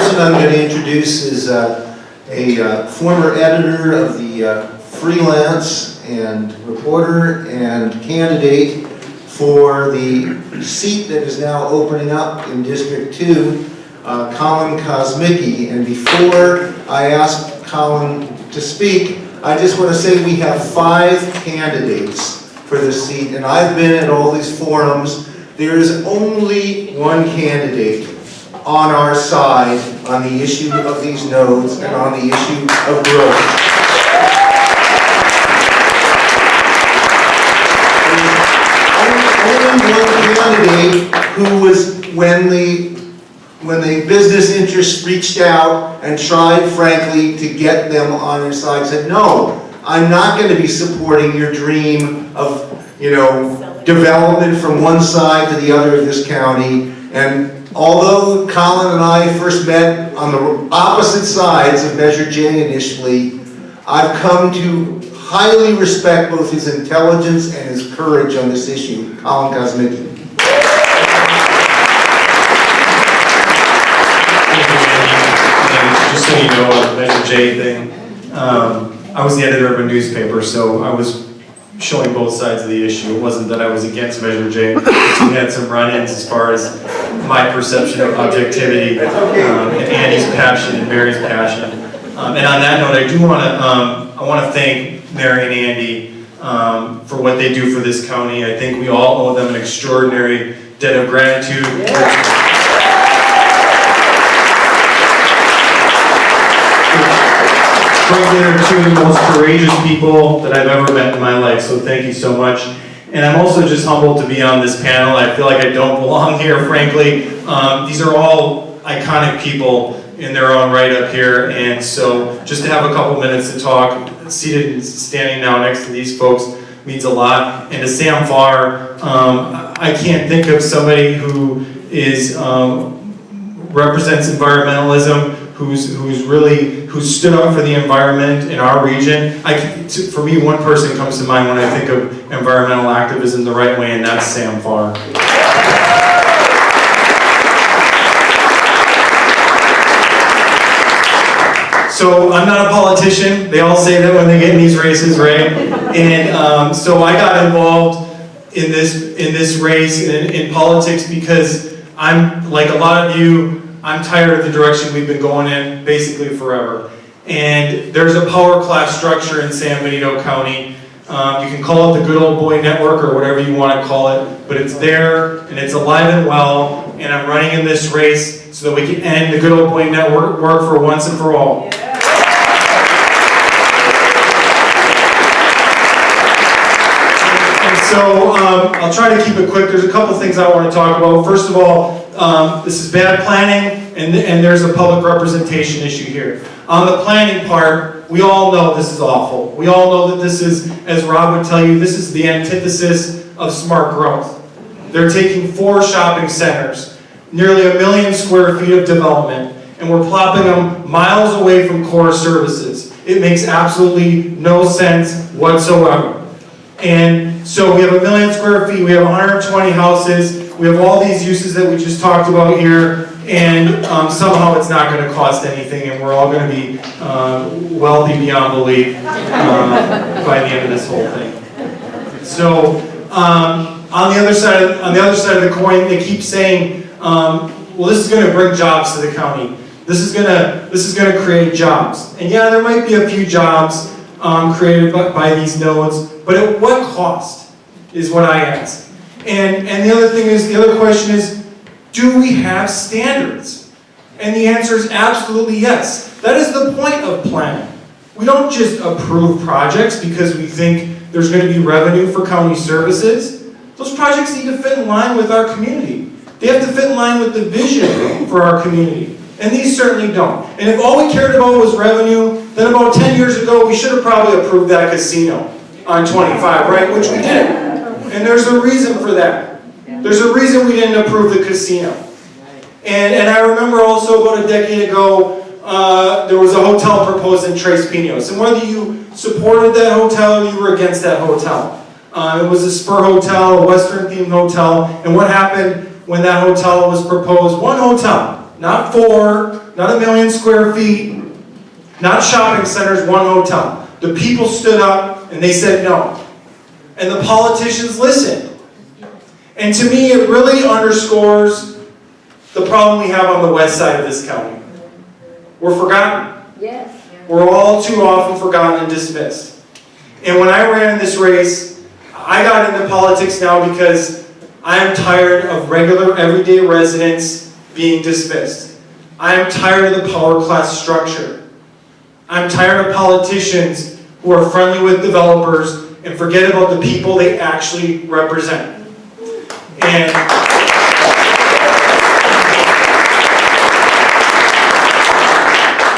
person I'm going to introduce is a former editor of the Freelance and reporter and candidate for the seat that is now opening up in District 2, Kollin Kosmicki. And before I ask Kollin to speak, I just want to say we have 5 candidates for this seat, and I've been at all these forums. There is only one candidate on our side on the issue of these nodes and on the issue of growth. There's only one candidate who was, when the business interests reached out and tried, frankly, to get them on their side, said, no, I'm not going to be supporting your dream of, development from one side to the other of this county. And although Kollin and I first met on the opposite sides of Measure J initially, I've come to highly respect both his intelligence and his courage on this issue. Kollin Kosmicki. Just so you know, the Measure J thing, I was the editor of a newspaper, so I was showing both sides of the issue. It wasn't that I was against Measure J. We had some run-ins as far as my perception of objectivity, and Andy's passion and Mary's passion. And on that note, I want to thank Mary and Andy for what they do for this county. I think we all owe them an extraordinary debt of gratitude. Frankly, they're 2 of the most courageous people that I've ever met in my life, so thank you so much. And I'm also just humbled to be on this panel. I feel like I don't belong here, frankly. These are all iconic people in their own right up here, and so just to have a couple minutes to talk, seated and standing now next to these folks, means a lot. And to Sam Farr, I can't think of somebody who is represents environmentalism, who stood up for the environment in our region. For me, one person comes to mind when I think of environmental activism the right way, and that's Sam Farr. So I'm not a politician. They all say that when they get in these races, right? And so I got involved in this race in politics because I'm, like a lot of you, I'm tired of the direction we've been going in basically forever. And there's a power class structure in San Benito County. You can call it the good old boy network or whatever you want to call it, but it's there and it's alive and well, and I'm running in this race so that we can end the good old boy network for once and for all. And so I'll try to keep it quick. There's a couple things I want to talk about. First of all, this is bad planning, and there's a public representation issue here. On the planning part, we all know this is awful. We all know that this is, as Rob would tell you, this is the antithesis of smart growth. They're taking 4 shopping centers, nearly 1 million square feet of development, and we're plopping them miles away from core services. It makes absolutely no sense whatsoever. And so we have 1 million square feet, we have 120 houses, we have all these uses that we just talked about here, and somehow it's not going to cost anything, and we're all going to be wealthy beyond belief by the end of this whole thing. So on the other side of the coin, they keep saying, well, this is going to bring jobs to the county. This is going to create jobs, and yeah, there might be a few jobs created by these nodes, but at what cost is what I ask. And the other question is, do we have standards? And the answer is absolutely yes. That is the point of planning. We don't just approve projects because we think there's going to be revenue for county services. Those projects need to fit in line with our community. They have to fit in line with the vision for our community. And these certainly don't. And if all we cared about was revenue, then about 10 years ago we should have probably approved that casino on 25, right? Which we didn't. And there's a reason for that. There's a reason we didn't approve the casino. And I remember also about a decade ago, there was a hotel proposed in Tres Pinos. And whether you supported that hotel or you were against that hotel. It was a spur hotel, a Western themed hotel. And what happened when that hotel was proposed? One hotel not 4, not 1 million square feet, not shopping centers, 1 hotel. The people stood up and they said no. And the politicians listened. And to me, it really underscores the problem we have on the west side of this county. We're forgotten. Yes. We're all too often forgotten and dismissed. And when I ran this race, I got into politics now because I am tired of regular, everyday residents being dismissed. I am tired of the power class structure. I'm tired of politicians who are friendly with developers and forget about the people they actually represent.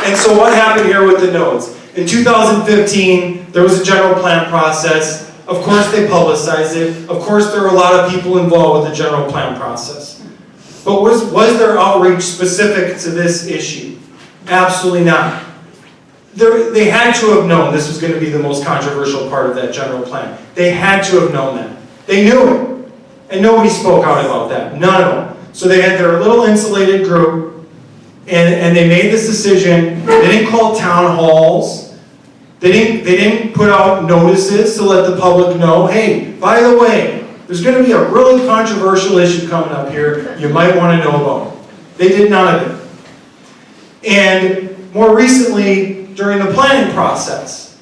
And so what happened here with the nodes? In 2015, there was a general plan process. Of course they publicized it. Of course there were a lot of people involved with the general plan process. But was there outreach specific to this issue? Absolutely not. They had to have known this was going to be the most controversial part of that general plan. They had to have known that. They knew it. And nobody spoke out about that. None of them. So they had their little insulated group, and they made this decision. They didn't call town halls. They didn't put out notices to let the public know, hey, by the way, there's going to be a really controversial issue coming up here. You might want to know about it. They did none of it. And more recently, during the planning process,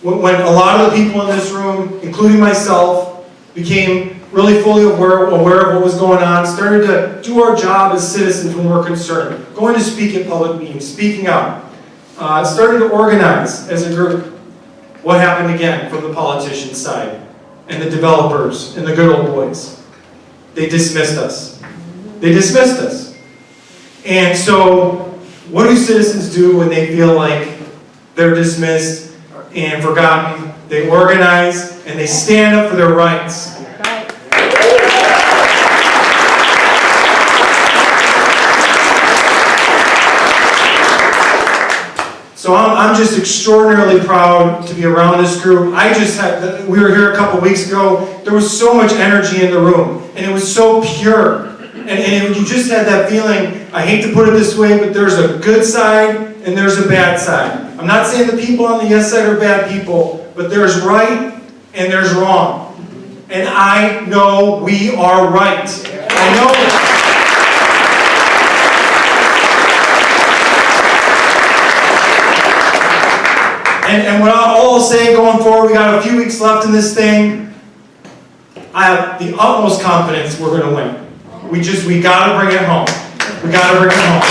when a lot of the people in this room, including myself, became really fully aware of what was going on, started to do our job as citizens when we're concerned, going to speak at public meetings, speaking out, started to organize as a group. What happened again from the politician side and the developers and the good old boys? They dismissed us. They dismissed us. And so, what do citizens do when they feel like they're dismissed and forgotten? They organize and they stand up for their rights. So I'm just extraordinarily proud to be around this group. We were here a couple weeks ago. There was so much energy in the room, and it was so pure. And you just had that feeling, I hate to put it this way, but there's a good side and there's a bad side. I'm not saying the people on the yes side are bad people, but there's right and there's wrong. And I know we are right. I know it. And what I'll say going forward, we got a few weeks left in this thing. I have the utmost confidence we're going to win. We got to bring it home. We got to bring it home.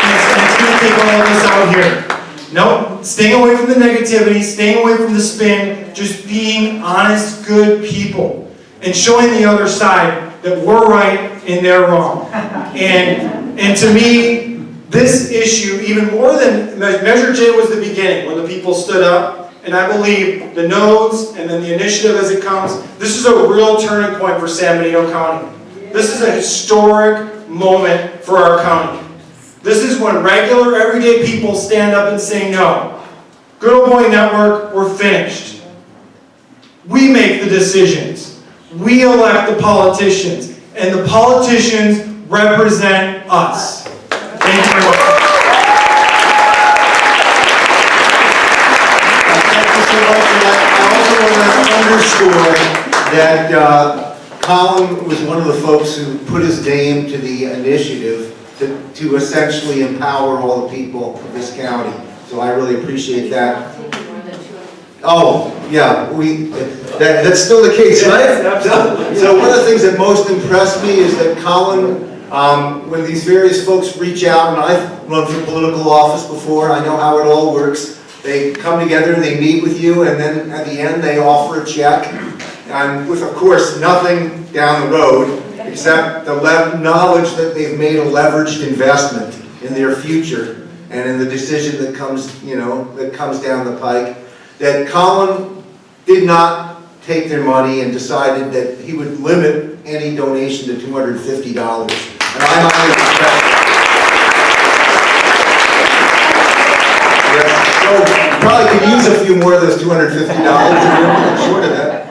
And it's going to take all of this out here. No, staying away from the negativity, staying away from the spin, just being honest, good people. And showing the other side that we're right and they're wrong. And to me, this issue, even more than Measure J was the beginning, when the people stood up, and I believe the nodes and then the initiative as it comes, this is a real turning point for San Benito County. This is a historic moment for our county. This is when regular, everyday people stand up and say no. Good Old Boy Network, we're finished. We make the decisions. We elect the politicians, and the politicians represent us. Thank you very much. Thank you so much for that. I also want to underscore that Kollin was one of the folks who put his name to the initiative to essentially empower all the people of this county. So I really appreciate that. Oh, yeah, that's still the case, right? So one of the things that most impressed me is that Kollin, when these various folks reach out, and I've run for political office before, I know how it all works. They come together, they meet with you, and then at the end they offer a check, and with, of course, nothing down the road except the knowledge that they've made a leveraged investment in their future and in the decision that comes, that comes down the pike. That Kollin did not take their money and decided that he would limit any donation to $250. And I highly respect it. Yes, so probably could use a few more of those $250 if you're short of that.